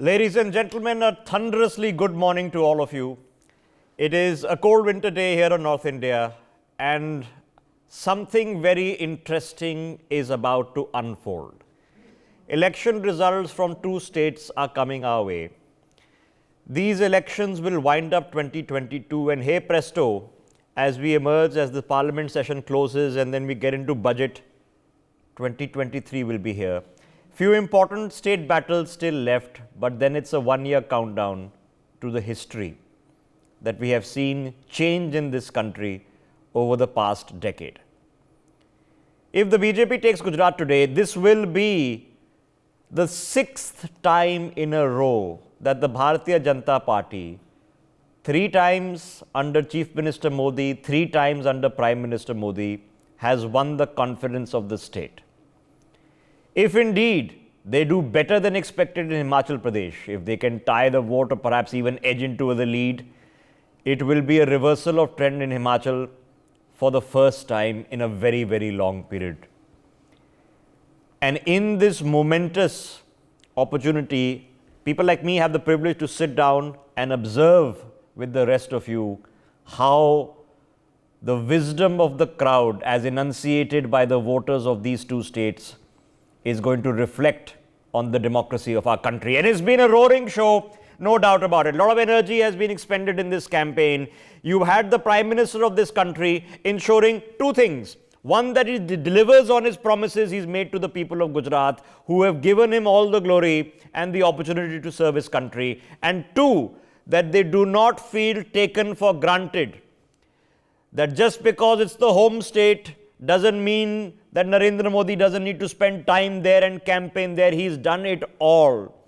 Ladies and gentlemen, a thunderously good morning to all of you. It is a cold winter day here in North India, and something very interesting is about to unfold. Election results from two states are coming our way. These elections will wind up 2022, and hey presto, as we emerge, as the parliament session closes and then we get into budget, 2023 will be here. Few important state battles still left, but then it's a one-year countdown to the history that we have seen change in this country over the past decade. If the BJP takes Gujarat today, this will be the sixth time in a row that the Bharatiya Janata Party, 3 times under Chief Minister Modi, 3 times under Prime Minister Modi, has won the confidence of the state. If indeed they do better than expected in Himachal Pradesh, if they can tie the vote or perhaps even edge into the lead, it will be a reversal of trend in Himachal for the first time in a very, very long period. And in this momentous opportunity, people like me have the privilege to sit down and observe with the rest of you how the wisdom of the crowd, as enunciated by the voters of these two states, is going to reflect on the democracy of our country. And it's been a roaring show, no doubt about it. A lot of energy has been expended in this campaign. You had the Prime Minister of this country ensuring two things. One, that he delivers on his promises he's made to the people of Gujarat, who have given him all the glory and the opportunity to serve his country. And two, that they do not feel taken for granted. That just because it's the home state doesn't mean that Narendra Modi doesn't need to spend time there and campaign there. He's done it all.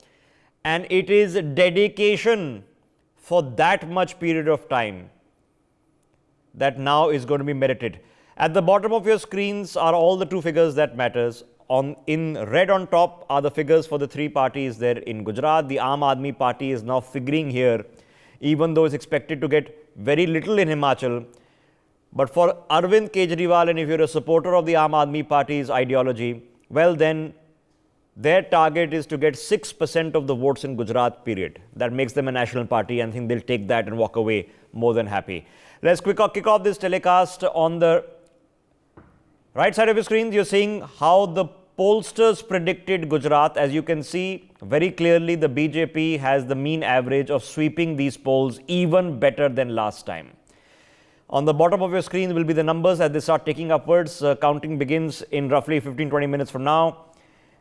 And it is dedication for that much period of time that now is going to be merited. At the bottom of your screens are all the two figures that matters. In red on top are the figures for the three parties there in Gujarat. The Aam Aadmi Party is now figuring here, even though it's expected to get very little in Himachal. But for Arvind Kejriwal, and if you're a supporter of the Aam Aadmi Party's ideology, well then, their target is to get 6% of the votes in Gujarat, period. That makes them a national party, and I think they'll take that and walk away more than happy. Let's kick off this telecast. On the right side of your screen, you're seeing how the pollsters predicted Gujarat. As you can see very clearly, the BJP has the mean average of sweeping these polls even better than last time. On the bottom of your screen will be the numbers as they start taking upwards. Counting begins in roughly 15-20 minutes from now.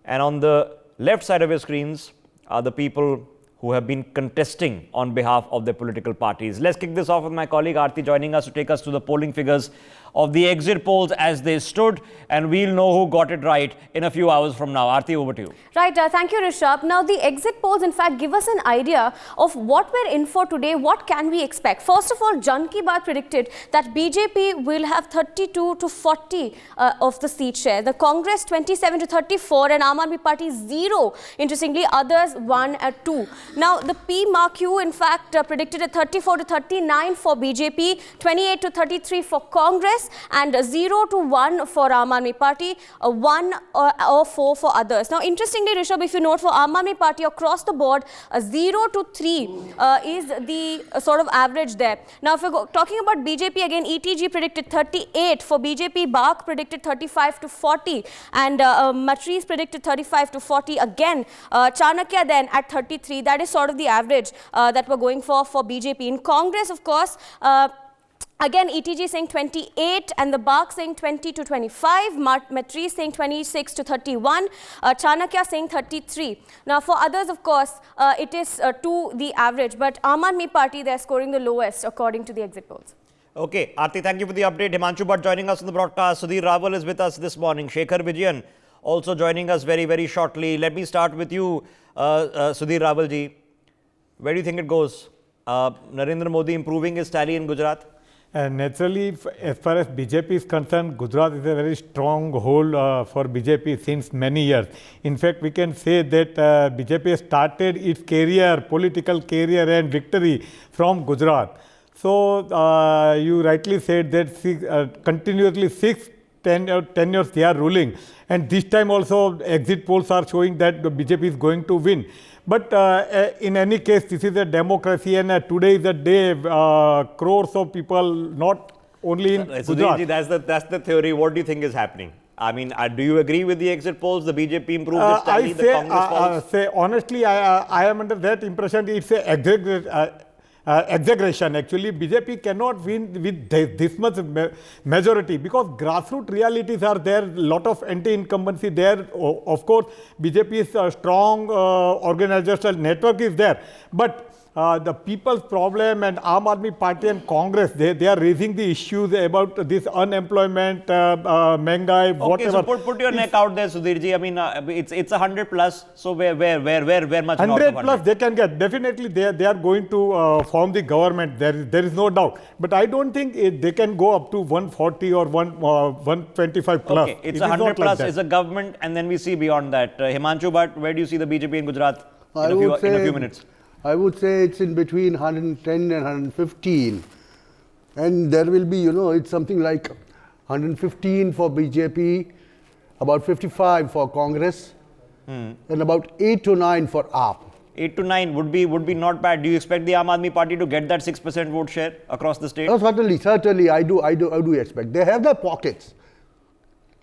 And on the left side of your screens are the people who have been contesting on behalf of their political parties. Let's kick this off with my colleague Aarti joining us to take us through the polling figures of the exit polls as they stood, and we'll know who got it right in a few hours from now. Aarti, over to you. Right, thank you, Rishabh. Now, the exit polls, in fact, give us an idea of what we're in for today. What can we expect? First of all, Jan Ki Baat predicted that BJP will have 32 to 40 of the seat share. The Congress 27 to 34, and Aam Aadmi Party 0. Interestingly, others 1 at 2. Now, the PMQ, in fact, predicted a 34 to 39 for BJP, 28 to 33 for Congress, and 0 to 1 for Aam Aadmi Party, 1 or 4 for others. Now, interestingly, Rishabh, if you note for Aam Aadmi Party across the board, 0 to 3 is the sort of average there. Now, if we're talking about BJP again, ETG predicted 38 for BJP, BAK predicted 35 to 40, and Matrice predicted 35 to 40 again. Chanakya then at 33. That is sort of the average that we're going for BJP. In Congress, of course, again, ETG saying 28 and the BAK saying 20 to 25, Matrice saying 26 to 31, Chanakya saying 33. Now, for others, of course, it is to the average, but Aam Aadmi Party, they're scoring the lowest according to the exit polls. Okay, Aarti, thank you for the update. Himanshu Bhatt joining us on the broadcast. Sudhir Raval is with us this morning. Shekhar Vijayan also joining us very, very shortly. Let me start with you, Sudhir Raval ji. Where do you think it goes? Narendra Modi improving his tally in Gujarat? Naturally, as far as BJP is concerned, Gujarat is a very strong hold for BJP since many years. In fact, we can say that BJP started its career, political career and victory from Gujarat. So, you rightly said that continuously 6 10 years they are ruling. And this time also exit polls are showing that the BJP is going to win. But in any case, this is a democracy, and today is a day crores of people, not only in Gujarat. Sudhirji, that's the theory. What do you think is happening? I mean, do you agree with the exit polls? The BJP improved its tally, the Congress falls? Say honestly, I am under that impression. It's a exaggeration. Actually, BJP cannot win with this much majority because grassroots realities are there. Lot of anti-incumbency there. Of course, BJP's strong organizational network is there, but the people's problem and Aam Aadmi Party and Congress, they are raising the issues about this unemployment, Mengai, whatever. Okay, so put your neck out there, Sudhirji. I mean, it's 100 plus. So where much? 100 plus they can get. Definitely, they are going to form the government. There is no doubt. But I don't think they can go up to 140 or 125 plus. Okay, it's 100 plus. It's a government, and then we see beyond that. Himanshu Bhatt, where do you see the BJP in Gujarat in a few minutes? I would say it's in between 110 and 115. And there will be, it's something like 115 for BJP, about 55 for Congress, and about 8 to 9 for AAP. 8 to 9 would be not bad. Do you expect the Aam Aadmi Party to get that 6% vote share across the state? No, certainly, I do expect. They have their pockets.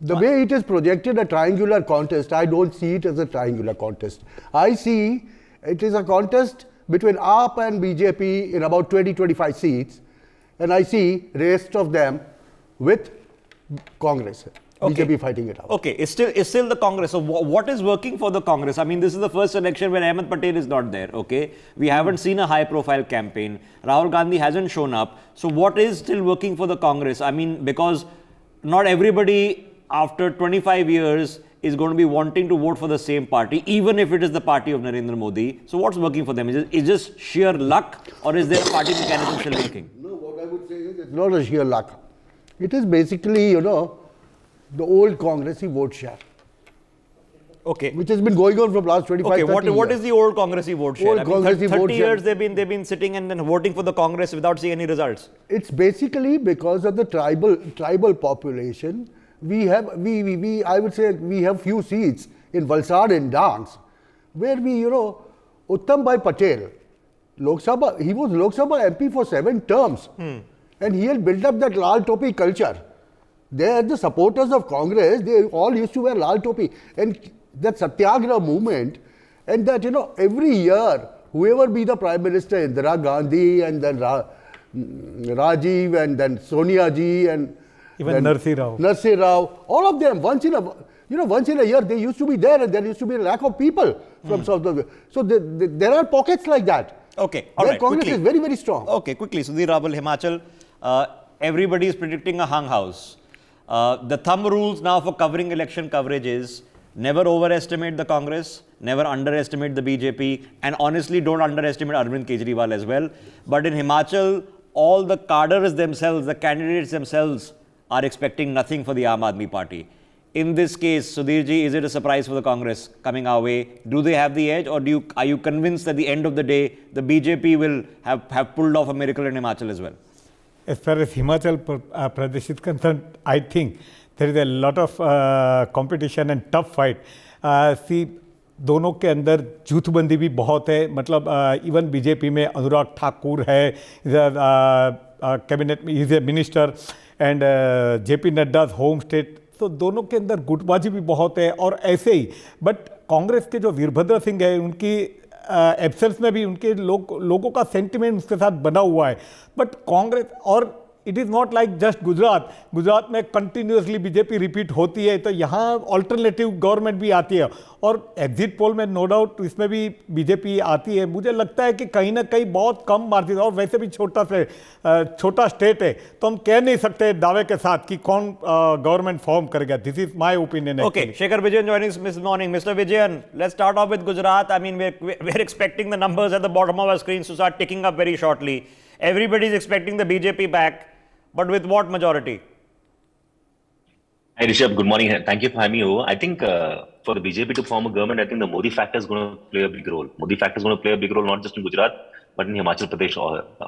The way it is projected, a triangular contest, I don't see it as a triangular contest. I see it is a contest between AAP and BJP in about 20-25 seats, and I see rest of them with Congress. Okay. BJP fighting it out. Okay, it's still the Congress. So what is working for the Congress? I mean, this is the first election where Ahmed Patel is not there. Okay, we haven't seen a high-profile campaign. Rahul Gandhi hasn't shown up. So what is still working for the Congress? I mean, because not everybody after 25 years is going to be wanting to vote for the same party, even if it is the party of Narendra Modi. So what's working for them? Is it just sheer luck, or is there a party mechanism still working? No, what I would say is it's not a sheer luck. It is basically, the old Congressy vote share. Okay. Which has been going on from last 25 okay, 30 what years. is the old Congressy vote share? Old I mean, Congressy 30 vote years share. they've been sitting and then voting for the Congress without seeing any results. It's basically because of the tribal population. I would say we have few seats in Valsad and Dance, where Uttam Bhai Patel, he was Lok Sabha MP for 7 terms, and he had built up that Lal Topi culture. The supporters of Congress, they all used to wear Lal Topi, and that Satyagraha movement, and that every year, whoever be the Prime Minister, Indira Gandhi, and then Rajiv, and then Sonia Ji, and even Narsi Rao, all of them, once in a year, they used to be there, and there used to be a lack of people from South Africa. So there are pockets like that. Okay, all right. Congress quickly. is very, very strong. Okay, quickly. Sudhir Rabal, Himachal, everybody is predicting a hung house. The thumb rules now for covering election coverage is never overestimate the Congress, never underestimate the BJP, and honestly don't underestimate Arvind Kejriwal as well. But in Himachal, all the cadres themselves, the candidates themselves, are expecting nothing for the Aam Aadmi Party. In this case, Sudhirji, is it a surprise for the Congress coming our way? Do they have the edge, or are you convinced at the end of the day, the BJP will have pulled off a miracle in Himachal as well? As far as Himachal Pradesh is concerned, I think there is a lot of competition and tough fight. See, दोनों के अंदर जूथबंदी भी बहुत है. मतलब even BJP में अनुराग ठाकुर है, cabinet में is a minister, and JP Nadda home state. तो दोनों के अंदर गुटबाजी भी बहुत है. और ऐसे ही बट कांग्रेस के जो वीरभद्र सिंह है, उनकी एब्सेंस में भी उनके लोगों का सेंटिमेंट उसके साथ बना हुआ है. बट कांग्रेस, और it is not like just Gujarat में कंटिन्यूसली बीजेपी रिपीट होती है, तो यहाँ ऑल्टरनेटिव गवर्नमेंट भी आती है. और एग्जिट पोल में नो डाउट इसमें भी बीजेपी आती है. मुझे लगता है कि कहीं ना कहीं बहुत कम मार्जिन, और वैसे भी छोटा स्टेट है, तो हम कह नहीं सकते दावे के साथ कि कौन गवर्नमेंट फॉर्म करेगा. This is my opinion. Okay, Shekhar Vijayan joining us this morning. Mr. Vijayan, let's start off with Gujarat. I mean, we're expecting the numbers at the bottom of our screens to start ticking up very shortly. Everybody is expecting the BJP back, but with what majority? Hi Rishabh, good morning. Thank you for having me over. I think for the BJP to form a government, I think the Modi factor is going to play a big role. Modi factor is going to play a big role not just in Gujarat, but in Himachal Pradesh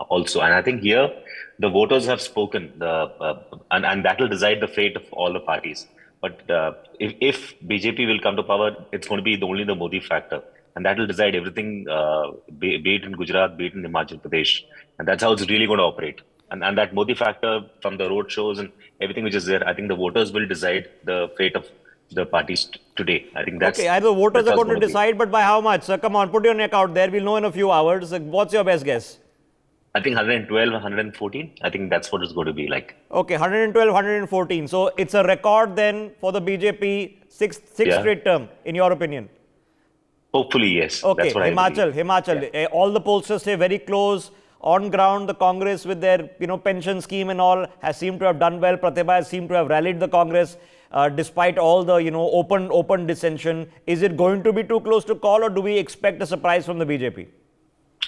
also. And I think here the voters have spoken, and that will decide the fate of all the parties. But if BJP will come to power, it's going to be only the Modi factor, and that will decide everything, be it in Gujarat, be it in Himachal Pradesh, and that's how it's really going to operate. And that Modi factor from the road shows and everything which is there, I think the voters will decide the fate of the parties today. I think that's okay. Either voters that's are how going to it's decide, but by how much? So come on, put your neck out there. We'll know in a few hours. What's your best guess? I think 112, 114. I think that's what it's going to be like. Okay, 112, 114. So it's a record then for the BJP sixth Yeah. straight term, in your opinion. Hopefully, yes. Okay, That's what I believe. Himachal. All the pollsters stay very close. On ground, the Congress with their pension scheme and all has seemed to have done well. Pratibha has seemed to have rallied the Congress despite all the open dissension. Is it going to be too close to call, or do we expect a surprise from the BJP?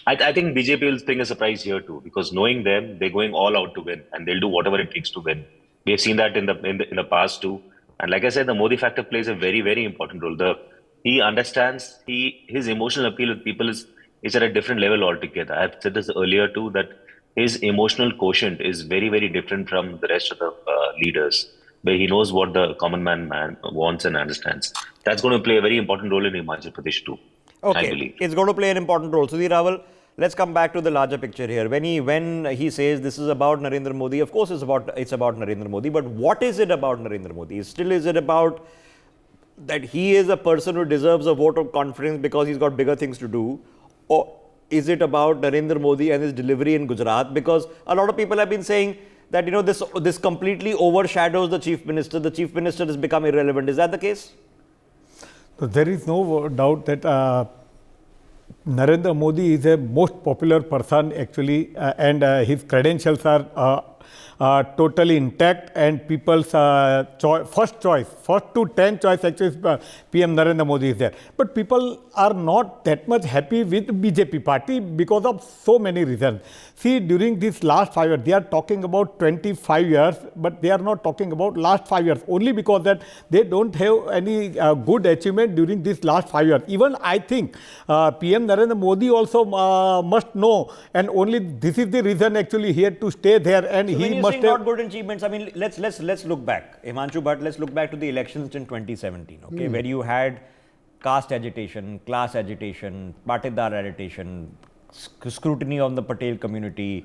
I think BJP will bring a surprise here too, because knowing them, they're going all out to win, and they'll do whatever it takes to win. We have seen that in the past too. And like I said, the Modi factor plays a very, very important role. He understands, his emotional appeal with people is at a different level altogether. I've said this earlier too, that his emotional quotient is very, very different from the rest of the leaders, where he knows what the common man wants and understands. That's going to play a very important role in Himachal Pradesh too, I believe. Okay, it's going to play an important role. Sudhir Raval, let's come back to the larger picture here. When he says this is about Narendra Modi, of course it's about Narendra Modi, but what is it about Narendra Modi? Is it about that he is a person who deserves a vote of confidence because he's got bigger things to do? Or is it about Narendra Modi and his delivery in Gujarat? Because a lot of people have been saying that this completely overshadows the chief minister. The chief minister has become irrelevant. Is that the case? So there is no doubt that Narendra Modi is a most popular person actually, and his credentials are totally intact, and people's first to 10 choice actually PM Narendra Modi is there. But people are not that much happy with BJP party because of so many reasons. See, during this last 5 years, they are talking about 25 years, but they are not talking about last 5 years, only because that they don't have any good achievement during this last 5 years. Even I think PM Narendra Modi also must know, and only this is the reason actually he had to stay there, and So he when you must say have... not good achievements, I mean, let's look back, Himanshu, but let's look back to the elections in 2017, okay, where you had caste agitation, class agitation, patidar agitation, scrutiny on the Patel community.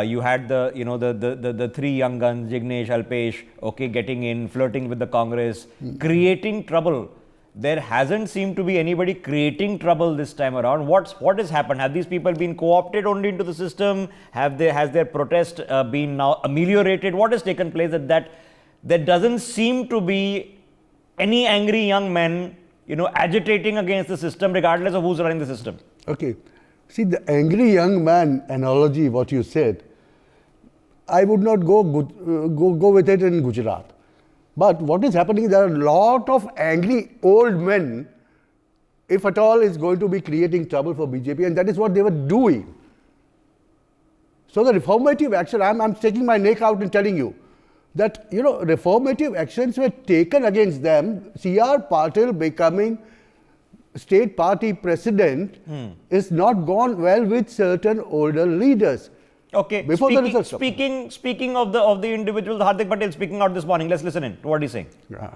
You had the three young guns, Jignesh, Alpesh, okay, getting in, flirting with the Congress, creating trouble. There hasn't seemed to be anybody creating trouble this time around. What has happened? Have these people been co-opted only into the system? Has their protest been now ameliorated? What has taken place that there doesn't seem to be any angry young men, agitating against the system, regardless of who's running the system? Okay. See, the angry young man analogy, what you said, I would not go with it in Gujarat. But what is happening, there are a lot of angry old men, if at all, is going to be creating trouble for BJP, and that is what they were doing. So the reformative action, I'm sticking my neck out and telling you that, reformative actions were taken against them. C.R. Patil becoming state party president is not gone well with certain older leaders. Okay. Before the results come. Speaking of the individuals, Hardik Patel speaking out this morning. Let's listen in to what he's saying. Yeah.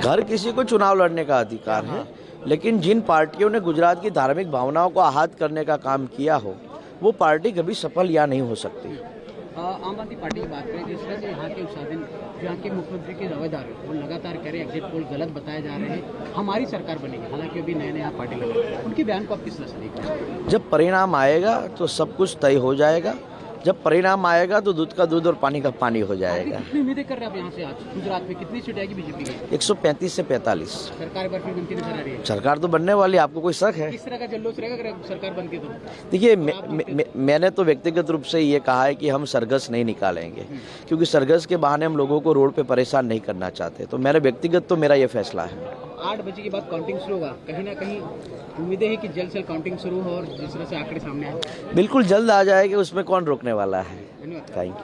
हर किसी को चुनाव लड़ने का अधिकार है, लेकिन जिन पार्टियों ने गुजरात की धार्मिक भावनाओं को आहत करने का काम किया हो, वो पार्टी कभी सफल या नहीं हो सकती। आम आदमी पार्टी की बात करें, जिस तरह से यहाँ के साधन, यहाँ के मुख्यमंत्री के दावेदार वो लगातार कह रहे हैं, एग्जिट पोल गलत बताए जा रहे हैं, हमारी सरकार बनेगी, हालांकि अभी नया पार्टी लगा, उनके बयान को आप किस तरह से देखते? जब परिणाम आएगा तो सब कुछ तय हो जाएगा। जब परिणाम आएगा तो दूध का दूध और पानी का पानी हो जाएगा। कितनी उम्मीदें कर रहे हैं आप यहाँ से? आज गुजरात में कितनी सीट आएगी बीजेपी की? 135 से 45। सरकार पर फिर बनती नजर आ रही है? सरकार तो बनने वाली, आपको कोई शक है? किस तरह का जल्लोष रहेगा अगर सरकार बनती तो? देखिए, मैंने तो व्यक्तिगत रूप से ये कहा है कि हम सरघस नहीं निकालेंगे, क्योंकि सरघस के बहाने हम लोगों को रोड पे परेशान नहीं करना चाहते। तो मेरा व्यक्तिगत तो मेरा ये फैसला है। 8 बजे के बाद काउंटिंग शुरू होगा, कहीं ना कहीं उम्मीदें है कि जल्द से काउंटिंग शुरू हो और जिस तरह से आंकड़े सामने आए? बिल्कुल जल्द आ जाएगा, उसमें कौन रोकने वाला है। Thank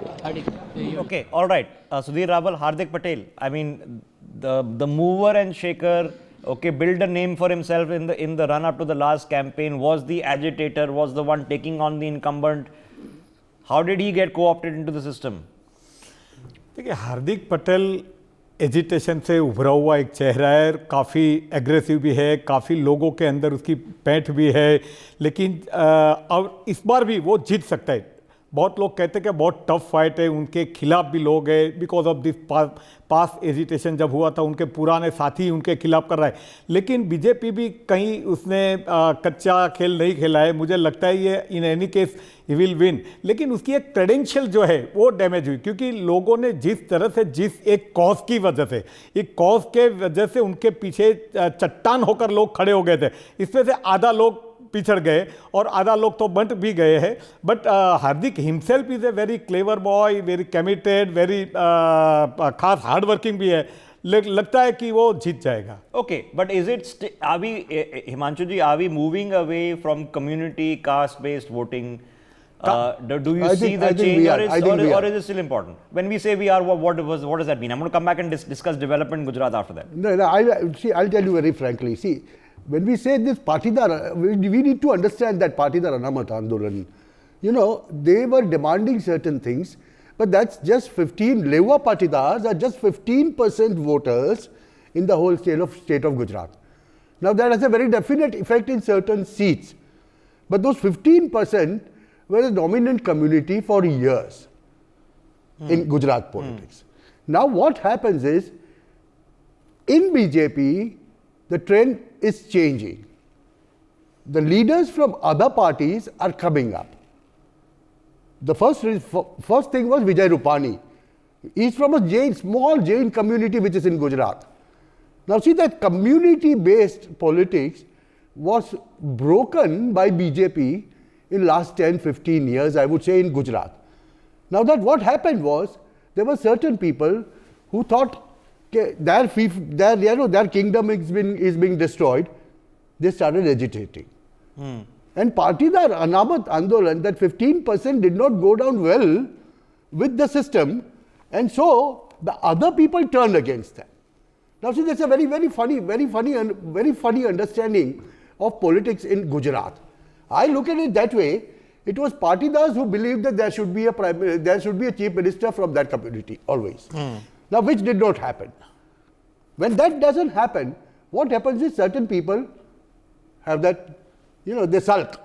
you. Okay, all right. Sudhir Raval, Hardik Patel. I mean, the mover and shaker, okay, build a name for himself in the run up to the last campaign, was the agitator, was the one taking on the incumbent. How did he get co-opted into the system? देखिए, Hardik Patel agitation से उभरा हुआ एक चेहरा है, काफ़ी aggressive भी है, काफ़ी लोगों के अंदर उसकी पैठ भी है, लेकिन अब इस बार भी वो जीत सकता है। बहुत लोग कहते हैं कि बहुत टफ फाइट है, उनके खिलाफ भी लोग हैं, because of this pass agitation जब हुआ था उनके पुराने साथी उनके खिलाफ कर रहा है, लेकिन बीजेपी भी कहीं उसने कच्चा खेल नहीं खेला है। मुझे लगता है ये in any case he will win, लेकिन उसकी एक क्रेडेंशियल जो है वो डैमेज हुई, क्योंकि लोगों ने जिस तरह से जिस एक कॉज की वजह से, एक कॉज के वजह से उनके पीछे चट्टान होकर लोग खड़े हो गए थे, इसमें से आधा लोग पिछड़ गए और आधा लोग तो बंट भी गए हैं। But Hardik himself is a very clever boy, very committed, very खास हार्ड वर्किंग भी है, लगता है कि वो जीत जाएगा। Okay, but is it are we Himanshu ji, are we moving away from community caste based voting? Do you see the change, or is it still important? When we say we are, what does that mean? I'm going to come back and discuss development in Gujarat after that. No, I'll tell you very frankly. See, when we say this Patidar, we need to understand that Patidar Anamat Andolan, they were demanding certain things, but that's just 15, Lewa Patidars are just 15% voters in the whole state of Gujarat. Now that has a very definite effect in certain seats, but those 15% were the dominant community for years in Gujarat politics. Now what happens is, in BJP, the trend is changing. The leaders from other parties are coming up. The first thing was Vijay Rupani. He's from a small Jain community which is in Gujarat. Now see, that community-based politics was broken by BJP in last 10-15 years, I would say, in Gujarat. Now that what happened was, there were certain people who thought their kingdom is being destroyed. They started agitating. And Patidar Anamat Andolan, that 15% did not go down well with the system, and so the other people turned against them. Now see, that's a very funny understanding of politics in Gujarat. I look at it that way. It was Patidars who believed that there should be a chief minister from that community always. Now, which did not happen. When that doesn't happen, what happens is certain people have that, they sulk.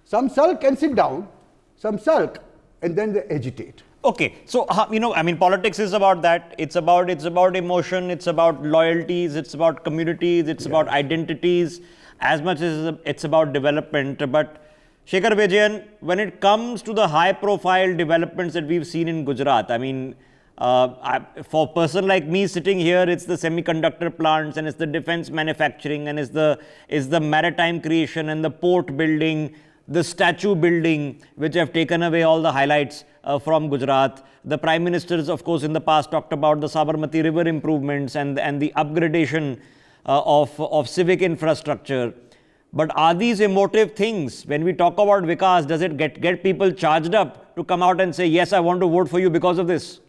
Some sulk and sit down, some sulk and then they agitate. Okay, so politics is about that. It's about emotion, it's about loyalties, it's about communities, it's about identities, as much as it's about development. But Shekhar Vijayan, when it comes to the high-profile developments that we've seen in Gujarat, for a person like me sitting here, it's the semiconductor plants, and it's the defense manufacturing, and it's the maritime creation, and the port building, the statue building, which have taken away all the highlights from Gujarat. The Prime Ministers, of course, in the past talked about the Sabarmati River improvements and the upgradation of civic infrastructure. But are these emotive things? When we talk about Vikas, does it get people charged up to come out and say, yes, I want to vote for you because of this?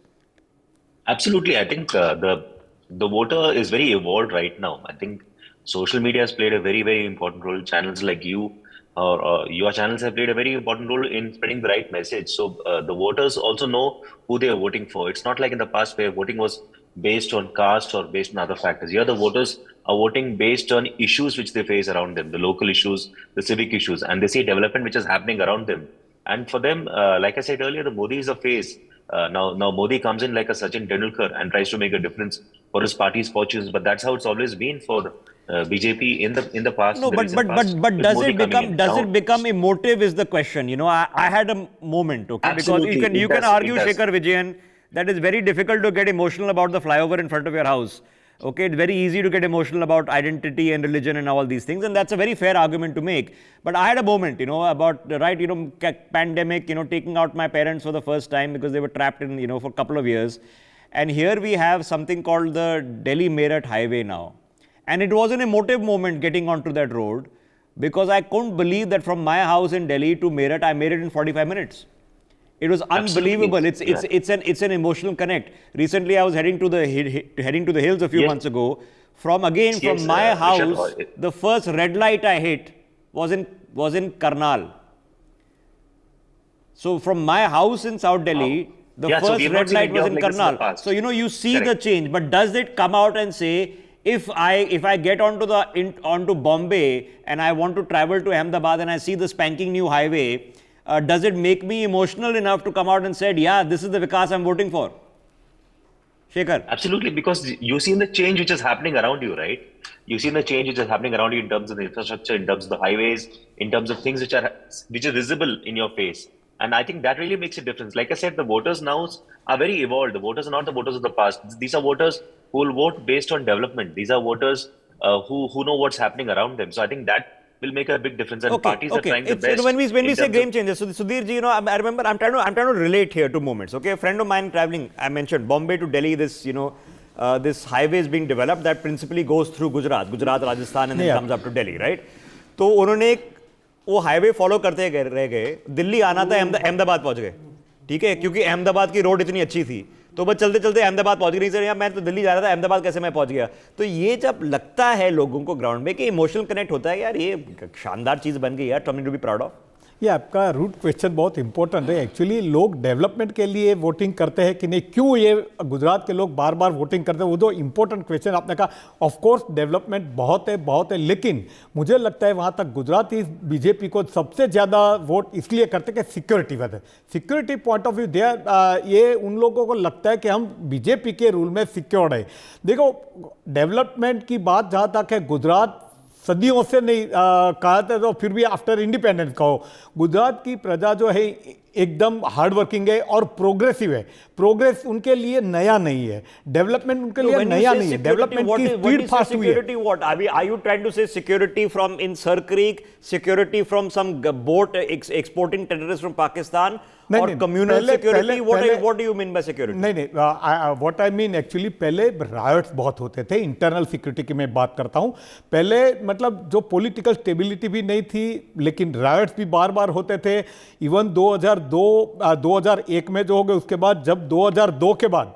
Absolutely. I think the voter is very evolved right now. I think social media has played a very, very important role. Channels like you or your channels have played a very important role in spreading the right message. So the voters also know who they are voting for. It's not like in the past where voting was based on caste or based on other factors. Here the voters are voting based on issues which they face around them, the local issues, the civic issues, and they see development which is happening around them. And for them, like I said earlier, the Modi is a face. Now Modi comes in like a Sachin Tendulkar and tries to make a difference for his party's fortunes. But that's how it's always been for BJP in the past. No, but does it become emotive is the question. I had a moment, okay, Absolutely. because you can argue, Shekhar Vijayan, that it's very difficult to get emotional about the flyover in front of your house. Okay, it's very easy to get emotional about identity and religion and all these things, and that's a very fair argument to make. But I had a moment, about pandemic, taking out my parents for the first time because they were trapped in, for a couple of years. And here we have something called the Delhi-Meerut highway now. And it was an emotive moment getting onto that road, because I couldn't believe that from my house in Delhi to Meerut, I made it in 45 minutes. It was unbelievable. Absolutely. It's an emotional connect. Recently, I was heading to the hills a few months ago. From my house, the first red light I hit was in Karnal. So from my house in South Delhi, the first red light was in Karnal. So you see the change, but does it come out and say, if I get onto Bombay and I want to travel to Ahmedabad and I see the spanking new highway, does it make me emotional enough to come out and say, yeah, this is the Vikas I'm voting for? Shekhar. Absolutely, because you've seen the change which is happening around you, right? You've seen the change which is happening around you in terms of the infrastructure, in terms of the highways, in terms of things which are visible in your face. And I think that really makes a difference. Like I said, the voters now are very evolved. The voters are not the voters of the past. These are voters who will vote based on development. These are voters who know what's happening around them. So I think that will make a big difference. And parties are trying their best. When we say game changers, so Sudhir ji, I remember I'm trying to relate here to moments. Okay, a friend of mine traveling, I mentioned Bombay to Delhi. This highway is being developed that principally goes through Gujarat, Rajasthan, and then comes up to Delhi, right? तो उन्होंने वो highway follow करते रह गए, दिल्ली आना था, अहमदाबाद पहुंच गए, ठीक है, क्योंकि अहमदाबाद की रोड इतनी अच्छी थी, तो बस चलते चलते अहमदाबाद पहुंच गई। सर यार मैं तो दिल्ली जा रहा था, अहमदाबाद कैसे मैं पहुंच गया? तो ये जब लगता है लोगों को ग्राउंड में कि इमोशनल कनेक्ट होता है, यार ये शानदार चीज बन गई यार, something to be proud of. ये आपका रूट क्वेश्चन बहुत इंपॉर्टेंट है। एक्चुअली लोग डेवलपमेंट के लिए वोटिंग करते हैं कि नहीं, क्यों ये गुजरात के लोग बार बार वोटिंग करते हैं, वो तो इंपॉर्टेंट क्वेश्चन आपने कहा। ऑफ कोर्स डेवलपमेंट बहुत है, लेकिन मुझे लगता है वहाँ तक गुजराती बीजेपी को सबसे ज़्यादा वोट इसलिए करते हैं कि सिक्योरिटी वजह, सिक्योरिटी पॉइंट ऑफ व्यू दे, ये उन लोगों को लगता है कि हम बीजेपी के रूल में सिक्योर्ड है। देखो डेवलपमेंट की बात जहाँ तक है, गुजरात सदियों से नहीं कहा था, तो फिर भी आफ्टर इंडिपेंडेंस कहो, गुजरात की प्रजा जो है एकदम हार्ड वर्किंग है और प्रोग्रेसिव है। प्रोग्रेस उनके लिए नया नहीं है, डेवलपमेंट उनके लिए नया नहीं है, डेवलपमेंट की स्पीड फास्ट हुई है। Security what are you trying to say? Security from in Sir Creek, security from some boat exporting terrorist from Pakistan, और communal security? What do you mean by security? नहीं, व्हाट आई मीन एक्चुअली पहले riots बहुत होते थे, internal security की मैं बात करता हूं। पहले मतलब जो पॉलिटिकल स्टेबिलिटी भी नहीं थी, लेकिन रायट्स भी बार बार होते थे। इवन 2001 में जो हो गए, उसके बाद जब 2002 के बाद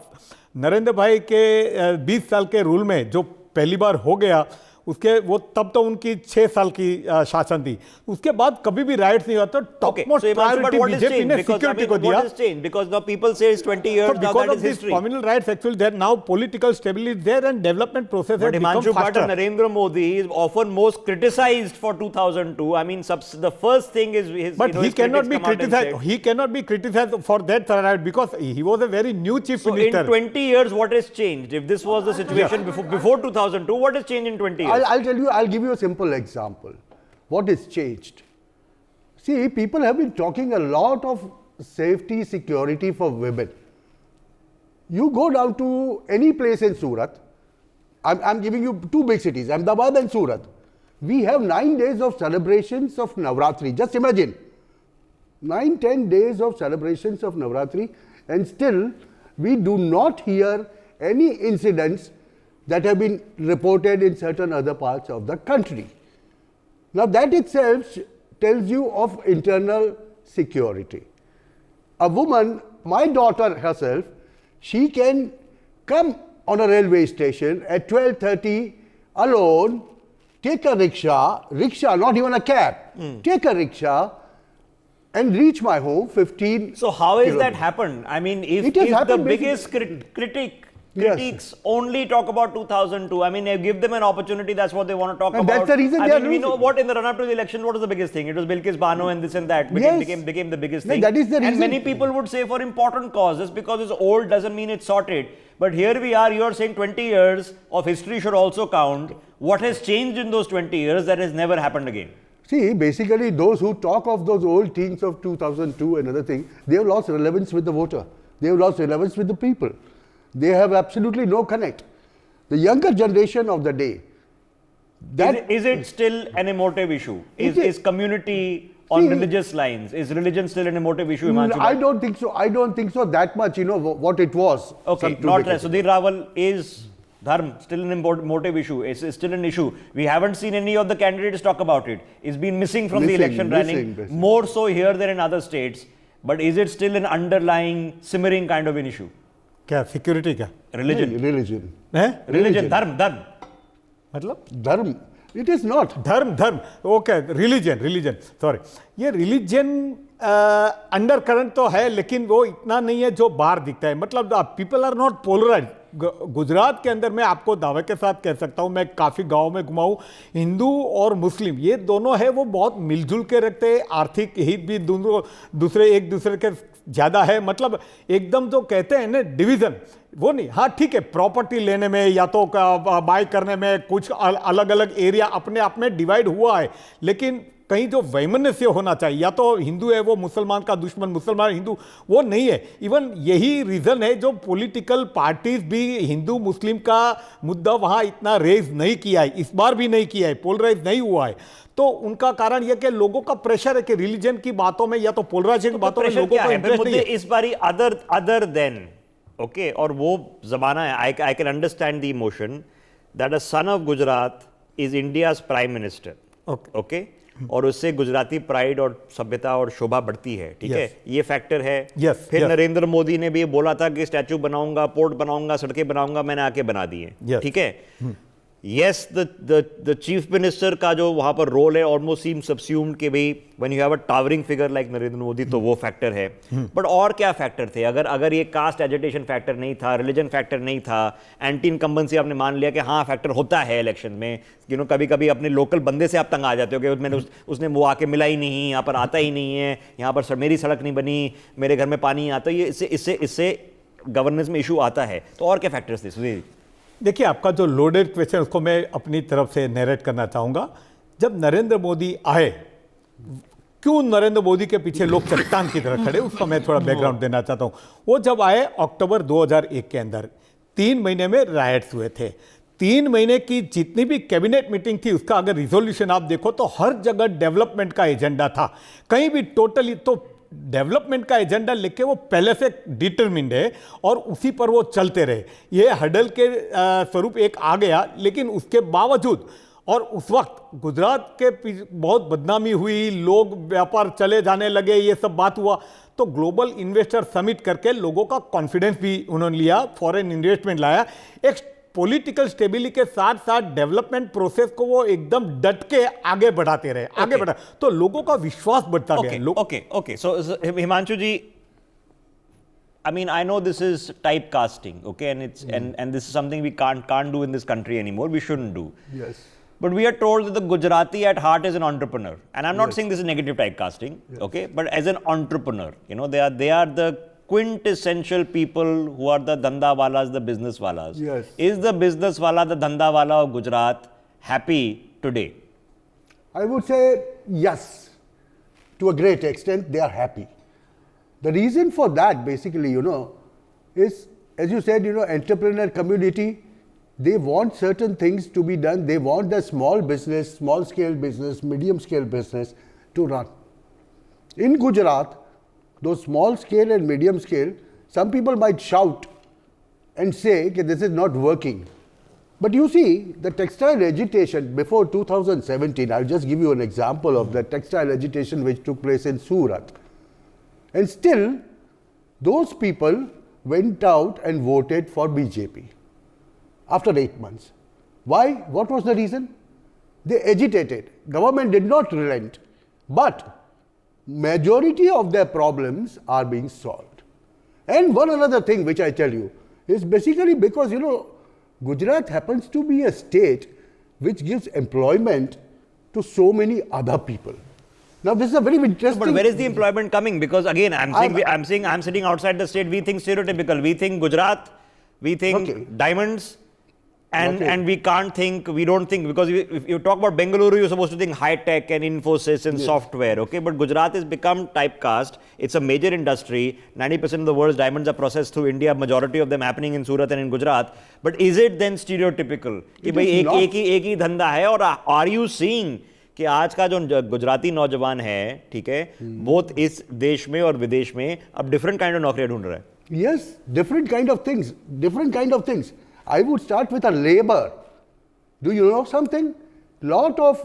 नरेंद्र भाई के 20 साल के रूल में जो पहली बार हो गया, उसके वो तब तो उनकी 6 साल की शासन थी, उसके बाद कभी भी राइट्स नहीं हुआ। तो टॉप मोस्ट प्रायोरिटी बीजेपी ने सिक्योरिटी को दिया। Because the people say it's 20 years now, that is history. Communal rights actually there now, political stability is there and development process has become faster. But Narendra Modi is often most criticized for 2002. I mean, the first thing is his. But he cannot be criticized. He cannot be criticized for that because he was a very new chief minister. In 20 years, what has changed? If this was the situation before 2002, what has changed in 20 years? I'll tell you, I'll give you a simple example. What has changed? See, people have been talking a lot of safety, security for women. You go down to any place in Surat, I'm giving you two big cities, Ahmedabad and Surat. We have 9 days of celebrations of Navratri. Just imagine, 9-10 days of celebrations of Navratri, and still we do not hear any incidents that have been reported in certain other parts of the country. Now that itself tells you of internal security. A woman, my daughter herself, she can come on a railway station at 12:30 alone, take a rickshaw, not even a cab, take a rickshaw and reach my home 15 So how has kilometers. that happened? I mean, if the biggest critics only talk about 2002, I mean, give them an opportunity, that's what they want to talk And about. that's the reason I they are mean, we know losing. what in the run-up to the election, what was the biggest thing? It was Bilkis Bano and this and that became the biggest No, thing. that is the and reason. many people would say for important causes, because it's old doesn't mean it's sorted. But here we are, you're saying 20 years of history should also count. What has changed in those 20 years that has never happened again? See, basically those who talk of those old things of 2002 and other things, they have lost relevance with the voter. They have lost relevance with the people. They have absolutely no connect. The younger generation of the day. Is it still an emotive issue? Is community on religious lines? Is religion still an emotive issue, Himanshu? I don't think so. I don't think so that much, what it was. Okay, not less. Sudhir Raval, is Dharm still an emotive issue? Is still an issue? We haven't seen any of the candidates talk about it. It's been missing from the election running, more so here than in other states. but is it still an underlying simmering kind of an issue? क्या security क्या Religion. Religion. है Religion, dharm. मतलब Dharma. It is not. धर्म okay religion sorry ये religion under current तो है लेकिन वो इतना नहीं है जो बाहर दिखता है मतलब people are not polarise Gujarat के अंदर मैं आपको दावे के साथ कह सकता हूँ मैं काफ़ी गाँव में घुमा हूँ हिंदू और मुस्लिम ये दोनों है वो बहुत मिलजुल के रखते हैं आर्थिक हित भी दूसरे एक दूसरे के ज़्यादा है मतलब एकदम जो कहते हैं ना डिवीज़न वो नहीं हाँ ठीक है प्रॉपर्टी लेने में या तो बाय करने में कुछ अलग अलग एरिया अपने आप में डिवाइड हुआ है लेकिन कहीं जो वैमनस्य होना चाहिए या तो हिंदू है वो मुसलमान का दुश्मन मुसलमान हिंदू वो नहीं है इवन यही रीज़न है जो पॉलिटिकल पार्टीज भी हिंदू मुस्लिम का मुद्दा वहाँ इतना रेज नहीं किया है इस बार भी नहीं किया है पोलराइज नहीं हुआ है तो उनका कारण यह कि लोगों का प्रेशर है कि रिलीजन की बातों में या तो पोलराइजेशन की बातों में लोगों का इंटरेस्ट नहीं है इस बारी अदर देन ओके और वो जमाना है I can understand the emotion that a son of Gujarat is India's prime minister okay और उससे गुजराती प्राइड और सभ्यता और शोभा बढ़ती है ठीक है ये फैक्टर है फिर नरेंद्र मोदी ने भी बोला था कि स्टैचू बनाऊंगा पोर्ट बनाऊंगा सड़कें बनाऊंगा मैंने आके बना दिए ठीक है yes the chief minister का जो वहां पर रोल है almost seems subsumed कि भाई when you have a towering figure like Narendra Modi तो वो फैक्टर है बट और क्या फैक्टर थे अगर ये कास्ट एजिटेशन फैक्टर नहीं था रिलीजन फैक्टर नहीं था एंटी इनकम्बेंसी आपने मान लिया कि हाँ फैक्टर होता है इलेक्शन में कभी कभी अपने लोकल बंदे से आप तंग आ जाते हो कि मैंने उसने वो आके मिला ही नहीं यहाँ पर आता ही नहीं है यहाँ पर मेरी सड़क नहीं बनी मेरे घर में पानी नहीं आता ये इससे गवर्नेंस में इशू आता है तो और क्या फैक्टर्स थे सुधीर देखिए आपका जो लोडेड क्वेश्चन उसको मैं अपनी तरफ से नरेट करना चाहूँगा जब नरेंद्र मोदी आए क्यों नरेंद्र मोदी के पीछे लोग चट्टान की तरह खड़े उसका मैं थोड़ा बैकग्राउंड देना चाहता हूँ वो जब आए अक्टूबर 2001 के अंदर 3 महीने में राइट्स हुए थे 3 महीने की जितनी भी कैबिनेट मीटिंग थी उसका अगर रिजोल्यूशन आप देखो तो हर जगह डेवलपमेंट का एजेंडा था कहीं भी टोटली तो डेवलपमेंट का एजेंडा लेके वो पहले से डिटरमिन्ड है और उसी पर वो चलते रहे ये हडल के स्वरूप एक आ गया लेकिन उसके बावजूद और उस वक्त गुजरात के बहुत बदनामी हुई लोग व्यापार चले जाने लगे ये सब बात हुआ तो ग्लोबल इन्वेस्टर समिट करके लोगों का कॉन्फिडेंस भी उन्होंने लिया फॉरेन इन्वेस्टमेंट लाया एक पॉलिटिकल स्टेबिलिटी के साथ साथ डेवलपमेंट प्रोसेस को वो एकदम डट के आगे बढ़ाते रहे आगे बढ़ा तो लोगों का विश्वास बढ़ता गया okay so Himanshu ji I mean, I know this is typecasting, okay, and this is something we can't do in this country anymore. We shouldn't do. Yes. But we are told that the Gujarati at heart is an entrepreneur, and I'm not saying this is negative typecasting, okay, but as an entrepreneur, they are the quintessential people who are the dhanda walas, the business walas. Yes. Is the business wala, the dhanda wala of Gujarat happy today? I would say yes. To a great extent, they are happy. The reason for that, basically, is, as you said, entrepreneur community, they want certain things to be done. They want the small business, small scale business, medium scale business to run. In Gujarat, those small scale and medium scale, some people might shout and say that this is not working. But you see, the textile agitation before 2017, I'll just give you an example of the textile agitation which took place in Surat. And still, those people went out and voted for BJP after 8 months. Why? What was the reason? They agitated. Government did not relent. But majority of their problems are being solved. And one another thing which I tell you is basically because, Gujarat happens to be a state which gives employment to so many other people. Now, this is a very interesting. But where is the employment coming? Because again, I'm sitting outside the state. We think stereotypical. We think Gujarat. We think diamonds, and we don't think because if you talk about Bengaluru, you're supposed to think high tech and Infosys and software. Okay, but Gujarat has become typecast. It's a major industry. 90% of the world's diamonds are processed through India. Majority of them happening in Surat and in Gujarat. But is it then stereotypical? कि भाई एक ही धंधा है और are you seeing कि आज का जो गुजराती नौजवान है ठीक है बोथ इस देश में और विदेश में अब डिफरेंट काइंड ऑफ नौकरियां ढूंढ रहा है Yes, different kind of things. I would start with a labor. Do you know something? Lot of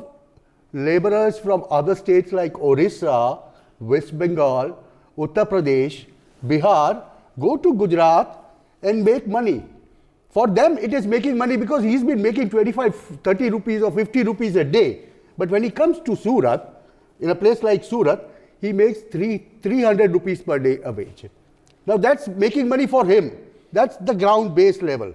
laborers from other states like Orissa, West Bengal, Uttar Pradesh, Bihar, go to Gujarat and make money. For them, it is making money because he's been making 25, 30 rupees or 50 rupees a day. But when he comes to Surat, in a place like Surat, he makes 300 rupees per day a wage. Now that's making money for him. That's the ground-based level.